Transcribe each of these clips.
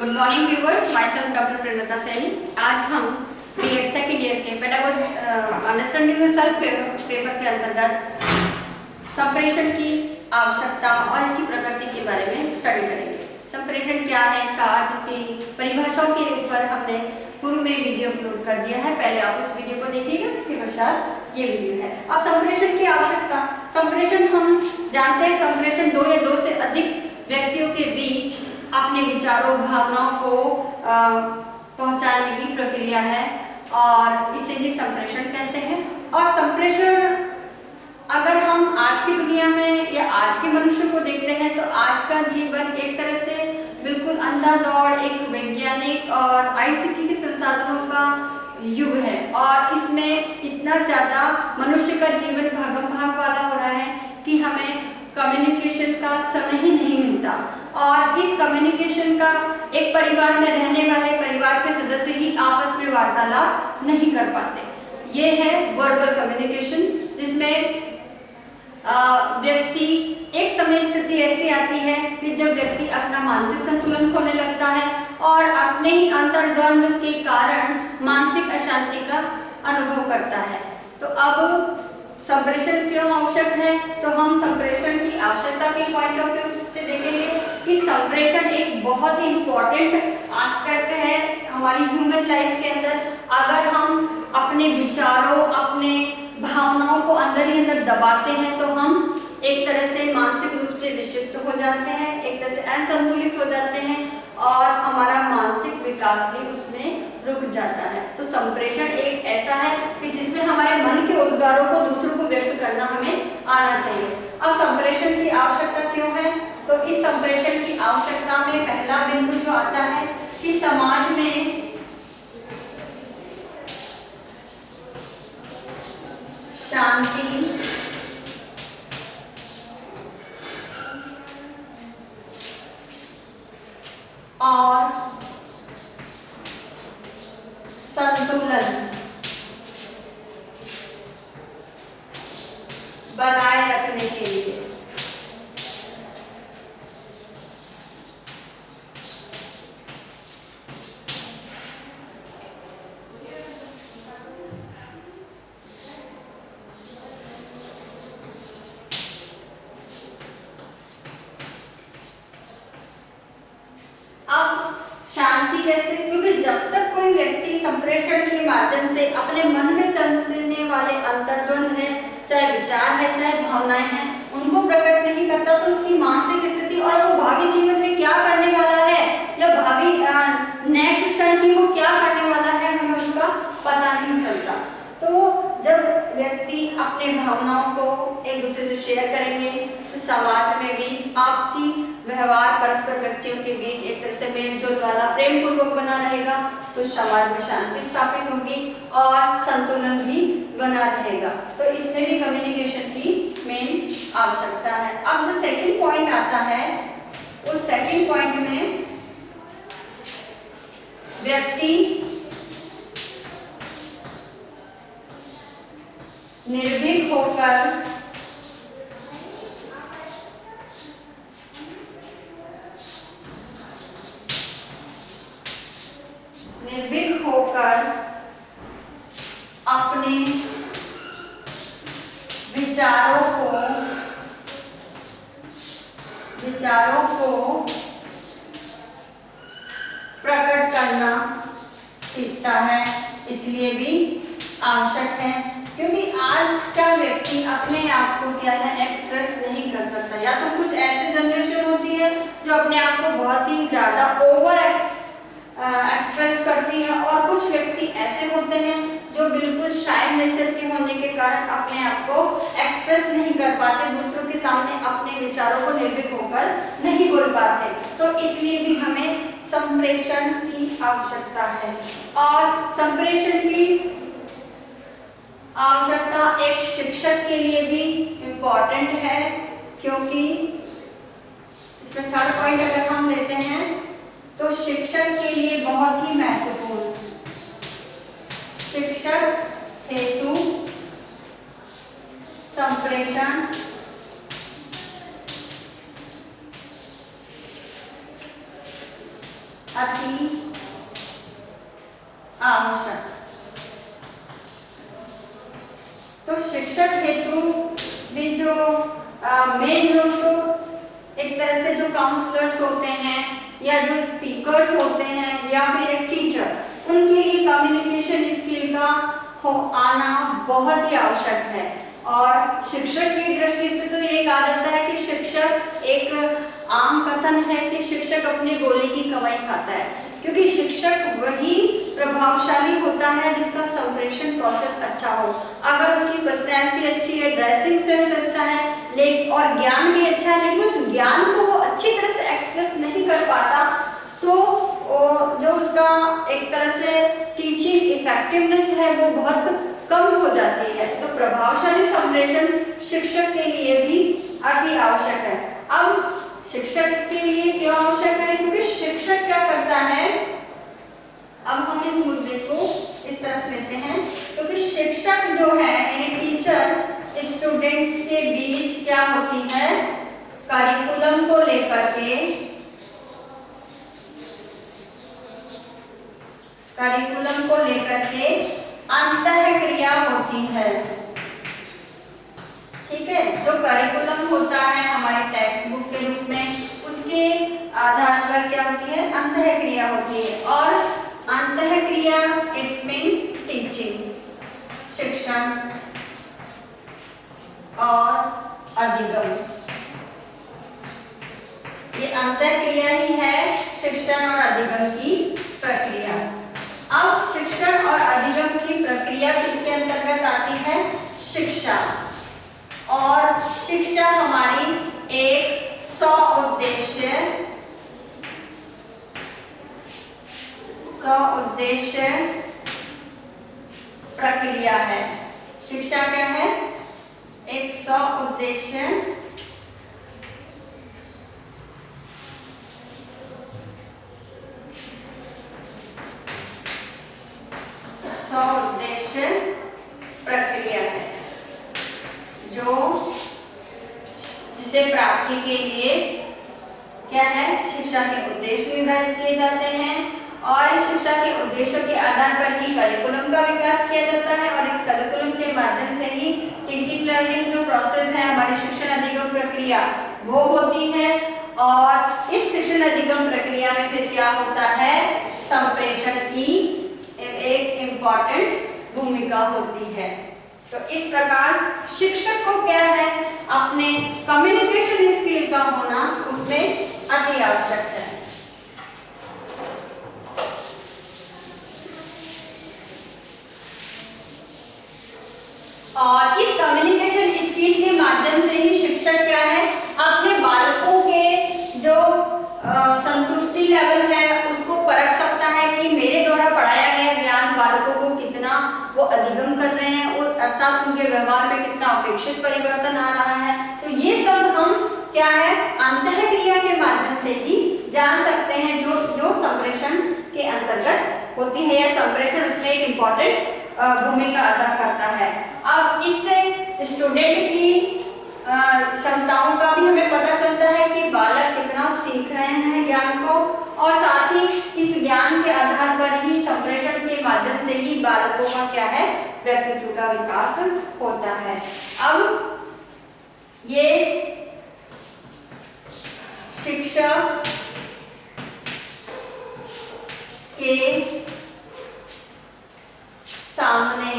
Good morning viewers, myself doctor Prerna Saini. आज हम BEd second year के pedagogy understanding the self paper के अंतर्गत संप्रेषण की आवश्यकता और इसकी प्रकृति के बारे में स्टडी करेंगे। संप्रेषण क्या है, इसका अर्थ, इसकी परिभाषाओं के ऊपर हमने पूर्व में वीडियो अपलोड कर दिया है। पहले आप उस वीडियो को देखिएगा, इसके पश्चात ये वीडियो है। अब संप्रेषण की आवश्यकता, संप्रेषण हम जानते हैं, संप्रेषण दो या दो से अधिक व्यक्तियों के बीच अपने विचारों भावनाओं को पहुंचाने की प्रक्रिया है और इसे ही संप्रेषण कहते हैं। और संप्रेषण अगर हम आज की दुनिया में या आज के मनुष्य को देखते हैं तो आज का जीवन एक तरह से बिल्कुल अंधाधौड़ एक वैज्ञानिक और आईसीटी के संसाधनों का युग है और इसमें इतना ज़्यादा मनुष्य का जीवन भागम भाग वाला हो रहा है कि हमें कम्युनिकेशन का समय ही नहीं मिलता। और इस कम्युनिकेशन का एक परिवार में रहने वाले परिवार के सदस्य ही आपस में वार्तालाप नहीं कर पाते। ये है वर्बल कम्युनिकेशन, जिसमें व्यक्ति एक समय स्थिति ऐसी आती है कि जब व्यक्ति अपना मानसिक संतुलन खोने लगता है और अपने ही अंतर्द्वंद के कारण मानसिक अशांति का अनुभव करता है। तो अब संप्रेषण क्यों आवश्यक है, तो हम संप्रेषण की आवश्यकता के पॉइंट ऑफ व्यू से देखेंगे कि संप्रेषण एक बहुत ही इम्पोर्टेंट एस्पेक्ट है हमारी ह्यूमन लाइफ के अंदर। अगर हम अपने विचारों, अपने भावनाओं को अंदर ही अंदर दबाते हैं तो हम एक तरह से मानसिक रूप से विक्षिप्त हो जाते हैं, एक तरह से असंतुलित हो जाते हैं और हमारा मानसिक विकास भी उसमें रुक जाता है। तो संप्रेषण एक ऐसा है कि जिसमें हमारे मन के उद्गारों को दूसरों को व्यक्त करना हमें आना चाहिए। अब संप्रेषण की आवश्यकता क्यों है, तो इस संप्रेषण की आवश्यकता में पहला बिंदु जो आता है कि समाज में शांति और संतुलन बनाए रखने के लिए शांति कैसे, क्योंकि जब तक कोई व्यक्ति संप्रेषण के माध्यम से अपने मन में चलने वाले अंतर्द्वंद है, चाहे विचार है चाहे भावनाएं हैं, उनको प्रकट नहीं करता तो उसकी मानसिक स्थिति और वो भावी जीवन में क्या करने वाला है या भावी नेक्स्ट क्षण की वो क्या करने वाला है, हमें उसका पता नहीं चलता। तो जब व्यक्ति अपने भावनाओं को एक दूसरे से शेयर करेंगे तो समाज में भी आपसी व्यवहार परस्पर व्यक्तियों के बीच एक तरह से मेलजोल वाला प्रेम पूर्वक बना रहेगा, तो समाज में शांति स्थापित होगी और संतुलन भी बना रहेगा। तो इसमें भी कम्युनिकेशन की मेन आवश्यकता है। अब जो सेकंड पॉइंट आता है, उस सेकंड पॉइंट में व्यक्ति निर्भीक होकर अपने विचारों को प्रकट करना सीखता है। इसलिए भी आवश्यक है क्योंकि आज का व्यक्ति अपने आप को क्या है एक्सप्रेस नहीं कर सकता। या तो कुछ ऐसी जनरेशन होती है जो अपने आप को बहुत ही ज्यादा ओवर एक्सप्रेस करती है और कुछ व्यक्ति ऐसे होते हैं जो बिल्कुल शाय नेचर के होने के कारण अपने आप को एक्सप्रेस नहीं कर पाते, दूसरों के सामने अपने विचारों को निर्भीक होकर नहीं बोल पाते। तो इसलिए भी हमें संप्रेषण की आवश्यकता है। और संप्रेषण की आवश्यकता एक शिक्षक के लिए भी इम्पोर्टेंट है, क्योंकि इसमें थर्ड पॉइंट अगर हम लेते हैं तो शिक्षक के लिए बहुत ही महत्वपूर्ण, शिक्षक हेतु संप्रेषण अति आवश्यक। तो शिक्षक हेतु भी जो मेन लोग तो एक तरह से जो काउंसलर्स होते हैं या जो स्पीकर्स होते हैं या फिर एक टीचर, उनके लिए कम्युनिकेशन स्किल का आना बहुत ही आवश्यक है। और शिक्षक की दृष्टि से तो ये कहा जाता है कि शिक्षक, एक आम कथन है कि शिक्षक अपनी बोली की कमाई खाता है, क्योंकि शिक्षक वही प्रभावशाली होता है जिसका संप्रेषण कौशल अच्छा हो। अगर उसकी पर्सनैलिटी अच्छी है, ड्रेसिंग सेंस अच्छा है, और ज्ञान भी अच्छा है, लेकिन उस ज्ञान को वो अच्छी तरह से एक्सप्रेस नहीं कर पाता, तो जो उसका एक तरह से टीचिंग इफेक्टिवनेस है वो बहुत कम हो जाती है। तो प्रभावशाली संप्रेषण शिक्षक के लिए भी अति आवश्यक है। अब शिक्षक के लिए क्यों आवश्यक है? क्योंकि शिक्षक क्या करता है, अब हम इस मुद्दे को इस तरफ लेते हैं, क्योंकि शिक्षक जो है यानी टीचर स्टूडेंट्स के बीच क्या होती है, करिकुलम को लेकर के अंतःक्रिया होती है। ठीक है, जो करिकुलम होता है हमारे टेक्स्ट बुक के रूप में, उसके आधार पर क्या होती है, अंतःक्रिया होती है। और अंतःक्रिया इट्स मीन टीचिंग, शिक्षण और अधिगम, ये अंतःक्रिया ही है शिक्षण और अधिगम की प्रक्रिया। अब शिक्षण और अधिगम की प्रक्रिया किसके अंतर्गत आती है? शिक्षा। और शिक्षा हमारी एक सौउद्देश्य प्रक्रिया है। शिक्षा क्या है? एक सौउद्देश्य प्रक्रिया है, जो जिसे प्राप्ति के लिए क्या है, शिक्षा के उद्देश्य निर्धारित किए जाते हैं, और इस शिक्षा के उद्देश्यों के आधार पर ही करिकुलम का विकास किया जाता है, और इस करिकुलम के माध्यम से ही टीचिंग लर्निंग जो प्रोसेस है, हमारी शिक्षण अधिगम प्रक्रिया वो होती है। और इस शिक्षण अधिगम प्रक्रिया में फिर क्या होता है, संप्रेषण की एक इम्पॉर्टेंट भूमिका होती है। तो इस प्रकार शिक्षक को क्या है, अपने कम्युनिकेशन स्किल का होना उसमें अति आवश्यक है। और इस कम्युनिकेशन स्किल के माध्यम से ही शिक्षक क्या है, अपने बालकों के जो संतुष्टि लेवल है उसको परख सकता है कि मेरे द्वारा पढ़ाया गया ज्ञान बालकों को कितना वो अधिगम कर रहे हैं, और अर्थात उनके व्यवहार में कितना अपेक्षित परिवर्तन आ रहा है। तो ये सब हम क्या है, अंतःक्रिया के माध्यम से ही जान सकते हैं, जो संप्रेषण के अंतर्गत होती है, या संप्रेषण उसमें एक इम्पॉर्टेंट भूमिका अदा करता है। अब इससे स्टूडेंट की क्षमताओं का भी हमें पता चलता है कि बालक कितना सीख रहे हैं ज्ञान को, और साथ ही इस ज्ञान के आधार पर ही संप्रेषण के माध्यम से ही बालकों का क्या है, व्यक्तित्व का विकास होता है। अब ये शिक्षक के सामने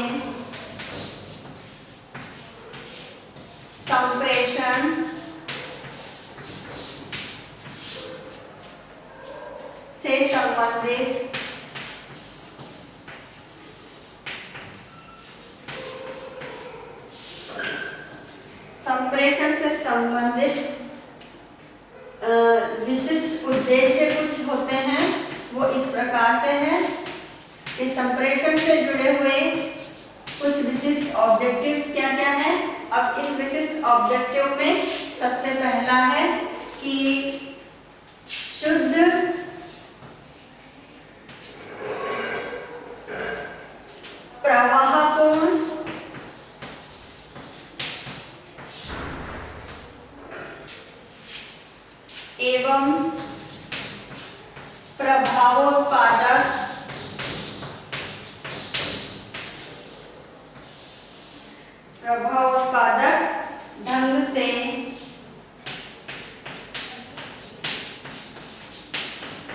संप्रेषण से संबंधित विशिष्ट उद्देश्य कुछ होते हैं, वो इस प्रकार से हैं कि संप्रेषण से जुड़े हुए कुछ विशिष्ट ऑब्जेक्टिव्स क्या क्या हैं। अब इस विशिष्ट ऑब्जेक्टिव में सबसे पहला है कि शुद्ध प्रवाहपूर्ण एवं प्रभावोत्पादक ढंग से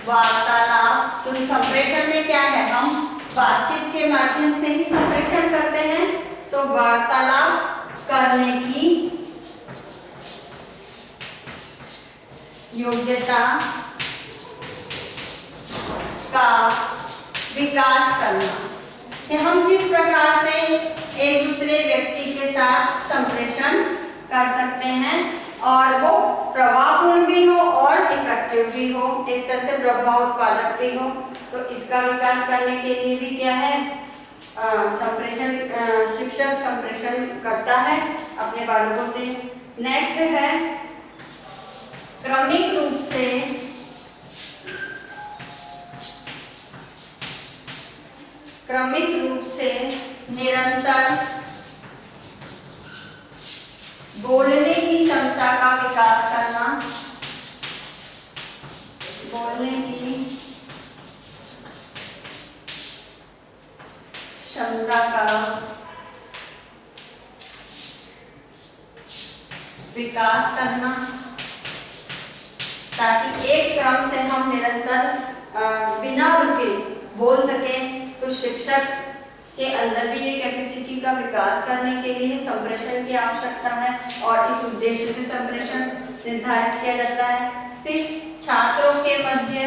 वार्तालाप। तो संप्रेषण में क्या है, हम बातचीत के माध्यम से ही संप्रेषण करते हैं, तो वार्तालाप करने की योग्यता का विकास करना, कि हम किस प्रकार से एक दूसरे व्यक्ति के साथ संप्रेषण कर सकते हैं और वो प्रभावपूर्ण भी हो और इफेक्टिव भी हो, एक तरह से प्रभाव उत्पादक भी हो। तो इसका विकास करने के लिए भी क्या है, संप्रेषण, शिक्षक संप्रेषण करता है अपने बालकों से। नेक्स्ट है क्रमिक रूप से निरंतर बोलने की क्षमता का विकास करना, बोलने की क्षमता का विकास करना, ताकि एक क्रम से हम निरंतर बिना रुके बोल सकें। तो शिक्षक के अंदर भी ये कैपेसिटी का विकास करने के लिए संप्रेषण की आवश्यकता है और इस उद्देश्य से संप्रेषण निर्धारित किया जाता है। फिर छात्रों के मध्य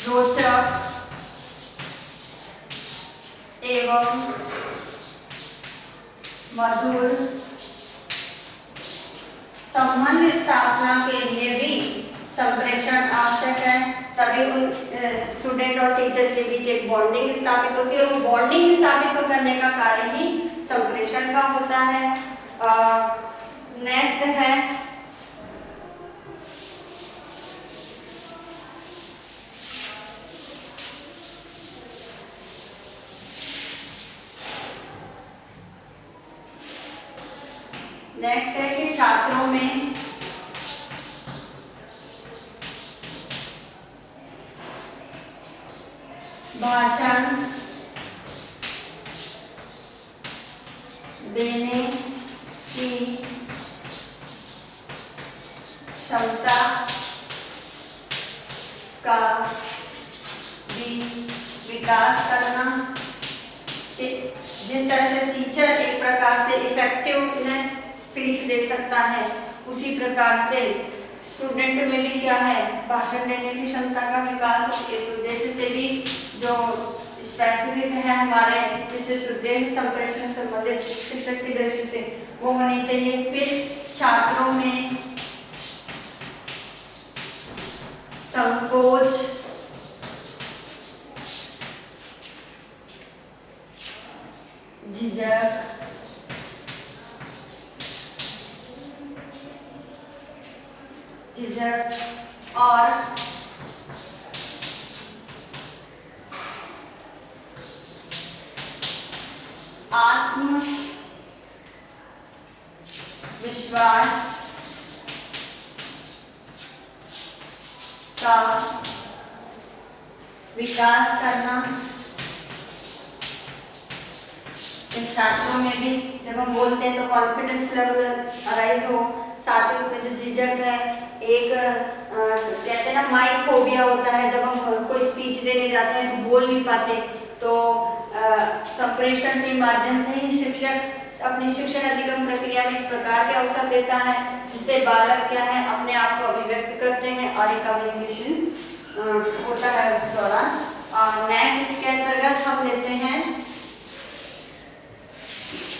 रोचक एवं मधुर संबंध स्थापना के लिए भी संप्रेषण आवश्यक है। तभी उन स्टूडेंट और टीचर के बीच एक बॉन्डिंग स्थापित होती है और वो बॉन्डिंग स्थापित करने का कार्य ही संप्रेषण का होता है। नेक्स्ट है कि छात्रों में भाषण देने की क्षमता का भी विकास करना, जिस तरह से टीचर एक प्रकार से इफेक्टिवनेस स्पीच दे सकता है, उसी प्रकार से स्टूडेंट में भी क्या है, भाषण देने की क्षमता का विकास हो। इस उद्देश्य से भी जो स्पेसिफिक है हमारे विशेष उद्देश्य संप्रेषण संबंधित शिक्षक की दृष्टि से वो होनी चाहिए। फिर छात्रों में संकोच, झिझक, और आत्मविश्वास का विकास करना। छात्रों में भी जब हम बोलते हैं तो कॉन्फिडेंस लेवल अराइज हो, साथ ही उसमें जो झिझक है, एक कहते हैं ना माइक फोबिया होता है, जब हम कोई स्पीच देने जाते हैं तो बोल नहीं पाते, तो संप्रेषण के माध्यम से ही शिक्षक अपनी शिक्षण अधिगम प्रक्रिया में इस प्रकार के अवसर देता है जिससे बालक क्या है अपने आप को अभिव्यक्त करते हैं और एक कम्युनिकेशन होता है उस दौरान। नेक्स्ट इसके अंतर्गत हम लेते हैं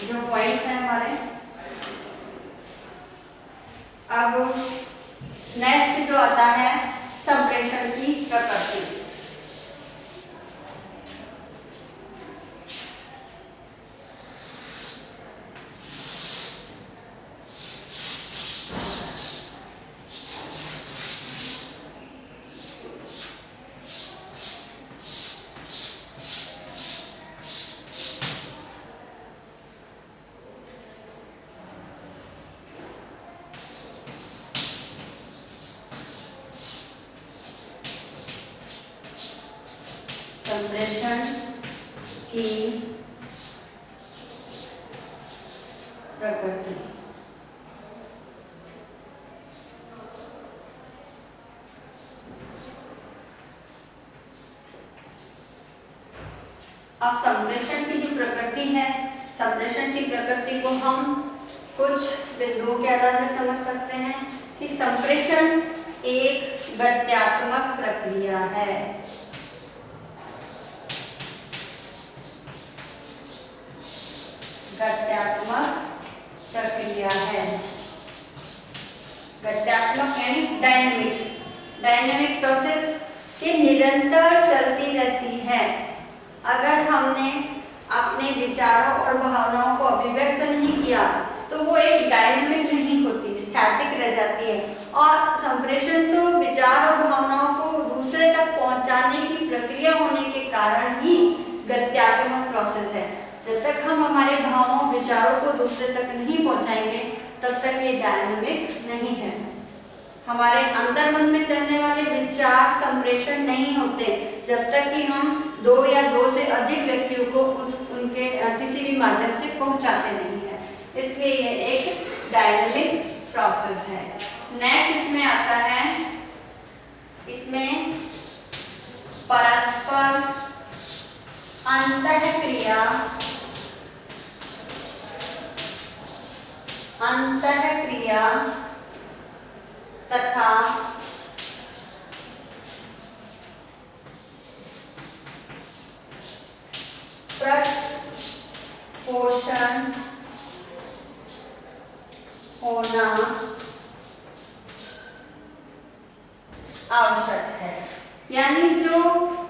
जो पॉइंट्स हैं हमारे। अब नेक्स्ट जो आता है संप्रेषण की प्रकृति। संप्रेषण की प्रकृति। अब संप्रेषण की जो प्रकृति है, संप्रेषण की प्रकृति को हम कुछ बिंदुओं के आधार पर समझ सकते हैं कि संप्रेषण एक गत्यात्मक प्रक्रिया है। गत्यात्मक प्रक्रिया है। गत्यात्मक यानी डायनेमिक प्रोसेस ये निरंतर चलती रहती है। अगर हमने अपने विचारों और भावनाओं को अभिव्यक्त नहीं किया तो वो एक डायनेमिक नहीं होती, स्टैटिक रह जाती है। और संप्रेषण तो विचार और भावनाओं को दूसरे तक पहुंचाने की प्रक्रिया होने के कारण ही गत्यात्मक प्रोसेस है। जब तक हम हमारे भावों विचारों को दूसरे तक नहीं पहुंचाएंगे तब तक ये डायनेमिक नहीं है। हमारे अंतर मन में चलने वाले विचार संप्रेषण नहीं होते जब तक कि हम दो या दो से अधिक व्यक्तियों को उनके किसी भी माध्यम से पहुंचाते नहीं है, इसलिए ये एक डायनेमिक प्रोसेस है। नेक्स्ट इसमें आता है, इसमें परस्पर अंतःक्रिया तथा पृष्ठपोषण होना आवश्यक है। यानी जो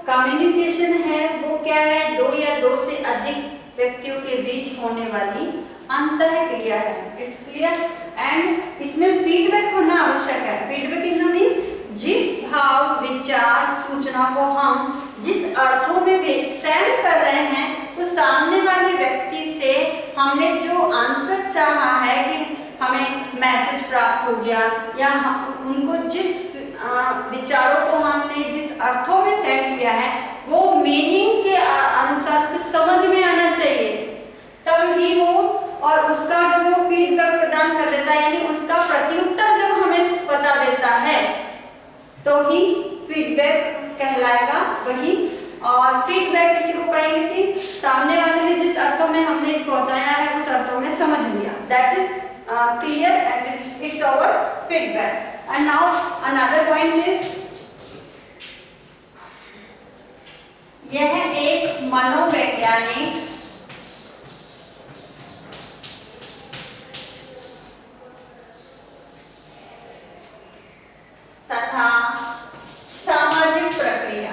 कम्युनिकेशन है वो क्या है, दो या दो से अधिक व्यक्तियों के बीच होने वाली अंतःक्रिया है। It's clear. एंड इसमें फीडबैक होना आवश्यक है। फीडबैक इन द मींस जिस भाव विचार सूचना को हम जिस अर्थों में सेंड कर रहे हैं तो सामने वाले व्यक्ति से हमने जो आंसर चाहा है कि हमें मैसेज प्राप्त हो गया या उनको जिस विचारों को हमने जिस अर्थों में सेंड किया है वो मीनिंग के अनुसार से समझ में आना चाहिए, तब ही वो और उसका जो वो फीडबैक प्रदान कर देता है, यानी उसका प्रत्युत्तर जब हमें बता देता है तो ही फीडबैक कहलाएगा वही। और फीडबैक किसी को कहेंगे कि सामने वाले ने जिस अर्थों में हमने पहुंचाया है उस अर्थों में समझ लिया। That is clear and it's our feedback. And now another point is, यह एक मनोवैज्ञानिक तथा सामाजिक प्रक्रिया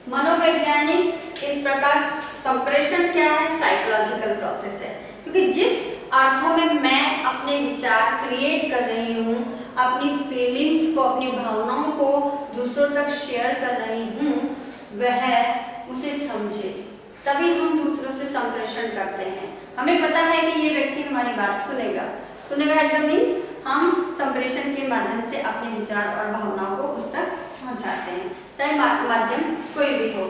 मनोवैज्ञानिक इस प्रकार संप्रेषण क्या है, साइकोलॉजिकल प्रोसेस है। क्योंकि जिस अर्थों में मैं अपने विचार क्रिएट कर रही हूँ, अपनी फीलिंग्स को अपनी भावनाओं को दूसरों तक शेयर कर रही हूँ, वह उसे समझे, तभी हम दूसरों से संप्रेषण करते हैं। हमें पता है कि ये व्यक्ति हमारी बात सुनेगा एट द मीन्स हम संप्रेषण के माध्यम से अपने विचार और भावनाओं को उस तक पहुंचाते हैं, चाहे माध्यम कोई भी हो।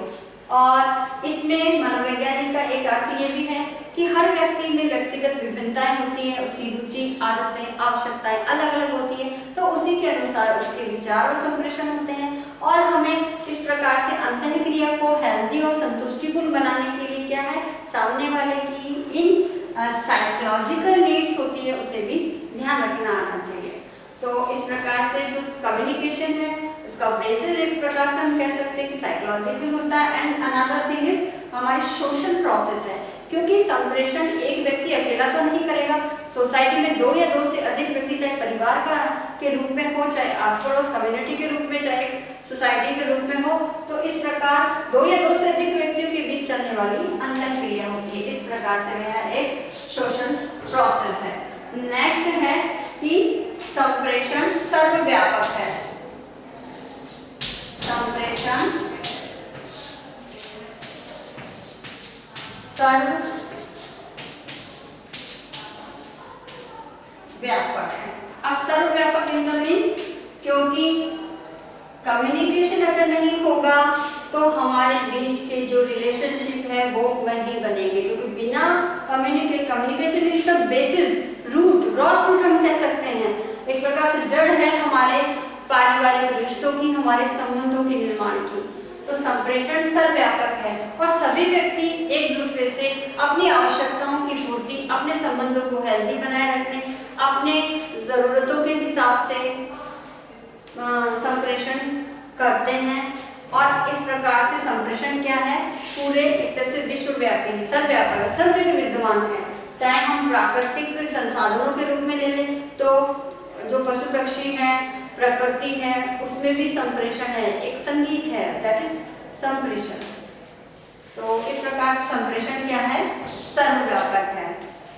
और इसमें मनोवैज्ञानिक का एक अर्थ ये भी है कि हर व्यक्ति में व्यक्तिगत विभिन्नताएं होती है, उसकी रुचि, आदतें, आवश्यकताएं अलग अलग होती है, तो उसी के अनुसार उसके विचार और संप्रेषण होते हैं। और हमें इस प्रकार से अंतःक्रिया को हेल्दी और संतुष्टिपूर्ण बनाने के लिए क्या है, सामने वाले की इन साइकोलॉजिकल नीड्स होती है उसे भी ध्यान रखना आना चाहिए। तो इस प्रकार से जो कम्युनिकेशन है उसका बेसिस एक प्रकार से हम कह सकते हैं कि साइकोलॉजिकल होता है। एंड अनदर थिंग इज हमारी सोशल प्रोसेस है, क्योंकि संप्रेषण एक व्यक्ति अकेला तो नहीं करेगा, सोसाइटी में दो या दो से अधिक व्यक्ति, चाहे परिवार का के रूप में हो, चाहे आस पड़ोस कम्युनिटी के रूप में, चाहे सोसाइटी के रूप में हो, तो इस प्रकार दो या दो से अधिक व्यक्तियों के बीच चलने वाली अंतःक्रिया होती है। इस प्रकार से वह एक सोशल प्रोसेस है। नेक्स्ट है कि संप्रेषण सर्वव्यापक है। संप्रेषण सर्वव्यापक है। अब सर्वव्यापक इन द मीन्स, क्योंकि कम्युनिकेशन अगर नहीं होगा तो हमारे बीच के जो रिलेशनशिप है वो नहीं बनेंगे, क्योंकि बिना communication is the basis, root, gross root हम कह सकते हैं, एक प्रकार से जड़ है हमारे पारिवारिक रिश्तों की, हमारे संबंधों के निर्माण की। तो संप्रेषण सर्वव्यापक है और सभी व्यक्ति एक दूसरे से अपनी आवश्यकताओं की पूर्ति, अपने संबंधों को हेल्दी बनाए रखने, अपने जरूरतों के हिसाब से संप्रेषण करते हैं। और इस प्रकार से संप्रेषण क्या है, पूरे एक तरह से विश्वव्यापी है, सर्वव्यापक है, सब जगह विद्यमान है। चाहे हम प्राकृतिक संसाधनों के रूप में ले लें तो जो पशु पक्षी हैं, प्रकृति है, उसमें भी संप्रेषण है, एक संगीत है, दैट इज संप्रेषण। तो इस प्रकार संप्रेषण क्या है, सर्वव्यापक है।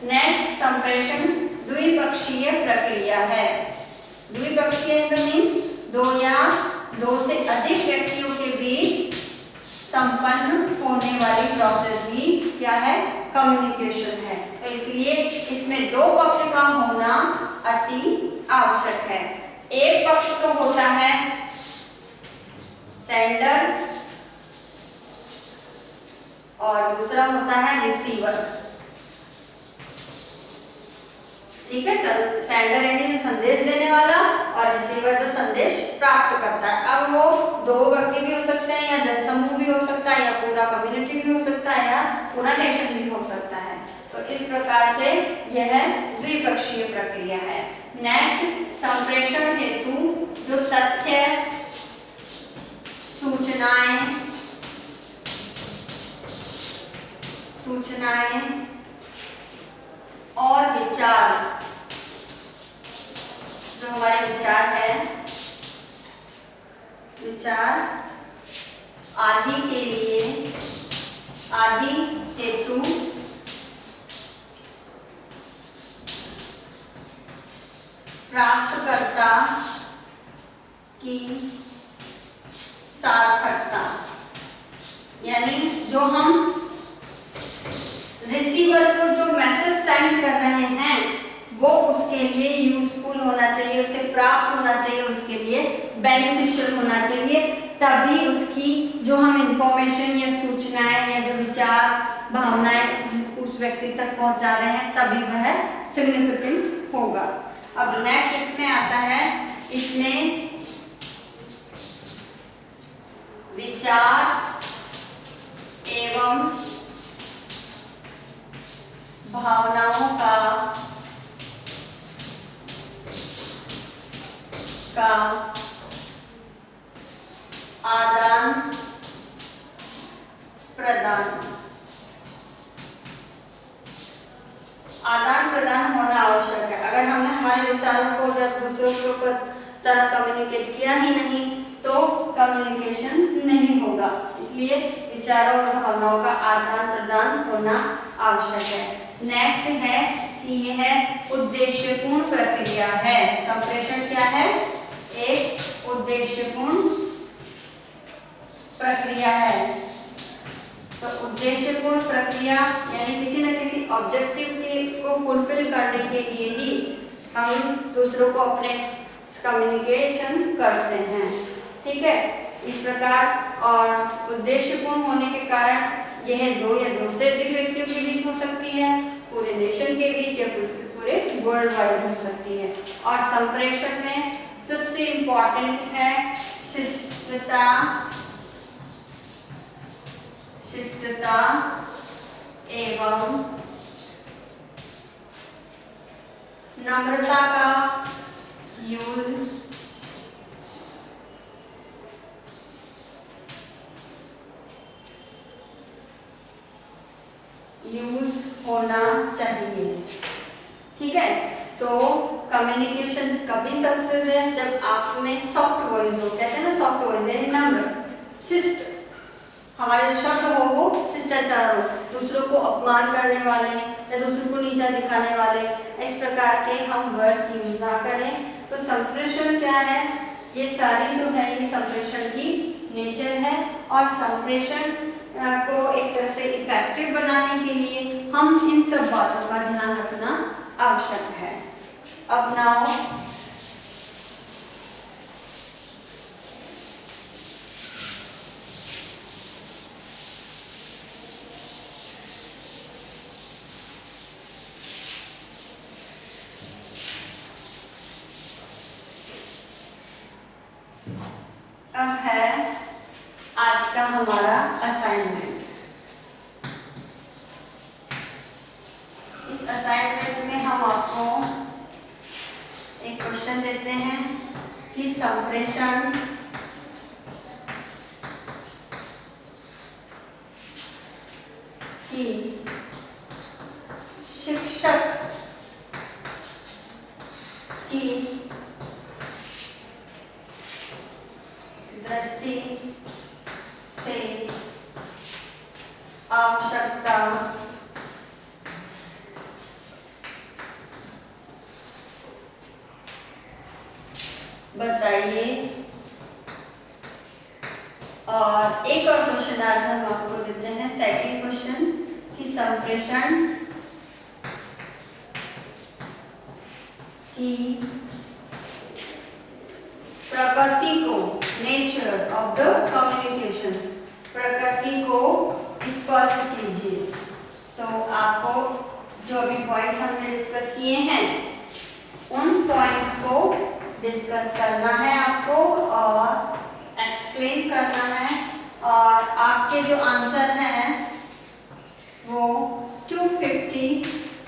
नेक्स्ट, संप्रेषण द्विपक्षीय प्रक्रिया है। द्विपक्षीय मीन्स दो या दो से अधिक व्यक्तियों के बीच संपन्न होने वाली प्रोसेस ही क्या है, कम्युनिकेशन है। तो इसलिए इसमें दो पक्ष का होना अति आवश्यक है। एक पक्ष तो होता है सेंडर और दूसरा होता है रिसीवर। ठीक है सर, सेंडर यानी जो संदेश देने वाला और रिसीवर जो संदेश प्राप्त करता है। अब वो दो व्यक्ति भी हो सकते हैं, या जनसमूह भी हो सकता है, या पूरा कम्युनिटी भी हो सकता है, या पूरा नेशन भी हो सकता है। तो इस प्रकार से यह द्विपक्षीय प्रक्रिया है। नेक्स्ट, संप्रेषण हेतु जो तथ्य, सूचनाएं और विचार, जो हमारे विचार है, विचार आदि हेतु प्राप्तकर्ता की सार्थकता, यानी जो हम रिसीवर को जो मैसेज सेंड कर रहे हैं वो उसके लिए यूजफुल होना चाहिए, उसे प्राप्त होना चाहिए, उसके लिए बेनिफिशियल होना चाहिए, तभी उसकी जो हम इंफॉर्मेशन या सूचनाएं या जो विचार भावनाएं उस व्यक्ति तक पहुंचा रहे हैं तभी वह सिग्निफिकेंट होगा। अब नेक्स्ट इसमें आता है, इसमें विचार एवं भावनाओं का आदान प्रदान होना आवश्यक है। अगर हमने हमारे विचारों को जब दूसरों के तरफ कम्युनिकेट किया ही नहीं तो कम्युनिकेशन नहीं होगा। इसलिए विचारों और भावनाओं का आदान प्रदान होना आवश्यक है। नेक्स्ट है कि यह उद्देश्यपूर्ण प्रक्रिया है। संप्रेषण क्या है, एक उद्देश्यपूर्ण प्रक्रिया है। तो उद्देश्यपूर्ण प्रक्रिया यानी किसी न किसी ऑब्जेक्टिव को फुलफिल करने के लिए ही हम दूसरों को अपने कम्युनिकेशन करते हैं। ठीक है, इस प्रकार और उद्देश्यपूर्ण होने के कारण यह दो या दो से अधिक व्यक्तियों के बीच हो सकती है, पूरे नेशन के बीच या पूरे वर्ल्ड वाइड हो सकती है। और संप्रेषण में सबसे इम्पोर्टेंट है शिष्टता एवं नम्रता का यूज होना चाहिए। ठीक है, तो कम्युनिकेशन कभी सक्सेस है जब आप में सॉफ्ट वॉइस हो, कहते हैं ना सॉफ्ट वॉइस है, नम्र, शिष्ट, हमारे शब्द हो वो शिष्टाचार हो, दूसरों को अपमान करने वाले या दूसरों को नीचा दिखाने वाले इस प्रकार के हम वर्ड्स यूज ना करें। तो संप्रेषण क्या है, ये सारी जो है ये संप्रेषण की नेचर है। और संप्रेषण को एक तरह से इफेक्टिव बनाने के लिए हम इन सब बातों का ध्यान रखना आवश्यक है। अब नाउ अब है आज का हमारा असाइनमेंट। इस असाइनमेंट में हम आपको एक क्वेश्चन देते हैं कि संप्रेषण की शिक्षक की दृष्टि से आवश्यकता बताइए। और एक और क्वेश्चन आज हम आपको देते हैं, सेकंड क्वेश्चन, कि संप्रेषण की प्रकृति को, नेचर ऑफ द कम्युनिकेशन, प्रकृति को स्पष्ट कीजिए। तो आपको जो भी पॉइंट्स हमने डिस्कस किए हैं उन पॉइंट्स को डिस्कस करना है आपको और एक्सप्लेन करना है। और आपके जो आंसर हैं वो 250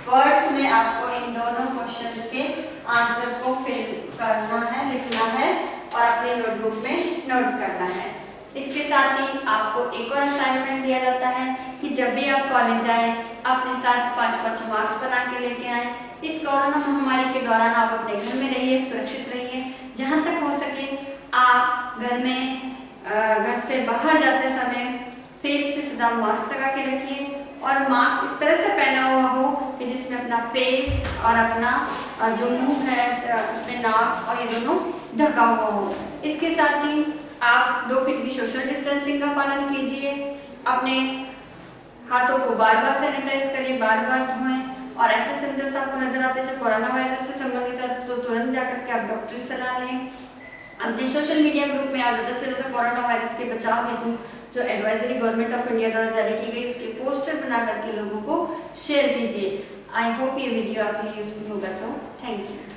वर्ड्स में आपको इन दोनों क्वेश्चंस के आंसर को फिल करना है, लिखना है और अपनी नोटबुक में नोट करना है। इसके साथ ही आपको एक और असाइनमेंट दिया जाता है कि जब भी आप कॉलेज जाएं अपने साथ 5-5 मार्क्स बना के लेके आएं। इस कोरोना महामारी के दौरान आप अपने घर में रहिए, सुरक्षित रहिए। जहाँ तक हो सके आप घर से बाहर जाते समय फेस पे सदा मास्क लगा के रखिए और मास्क इस तरह से पहना हुआ हो कि जिसमें अपना फेस और अपना जो मुंह है उसमें नाक और ये दोनों ढका हुआ हो। इसके साथ ही आप 2 फीट की सोशल डिस्टेंसिंग का पालन कीजिए। अपने हाथों को बार-बार सैनिटाइज करिए, बार-बार धोएं। और ऐसे सिम्टम्स आपको नजर आते हैं जो कोरोना वायरस से संबंधित है तो तुरंत जाकर के आप डॉक्टर से सलाह लें। अपने सोशल मीडिया ग्रुप में आप ज़्यादा से ज़्यादा कोरोना वायरस के बचाव हेतु जो एडवाइजरी गवर्नमेंट ऑफ इंडिया द्वारा जारी की गई उसके पोस्टर बना करके लोगों को शेयर कीजिए। आई होप ये वीडियो आपके लिए यूजफुल होगा। So thank you.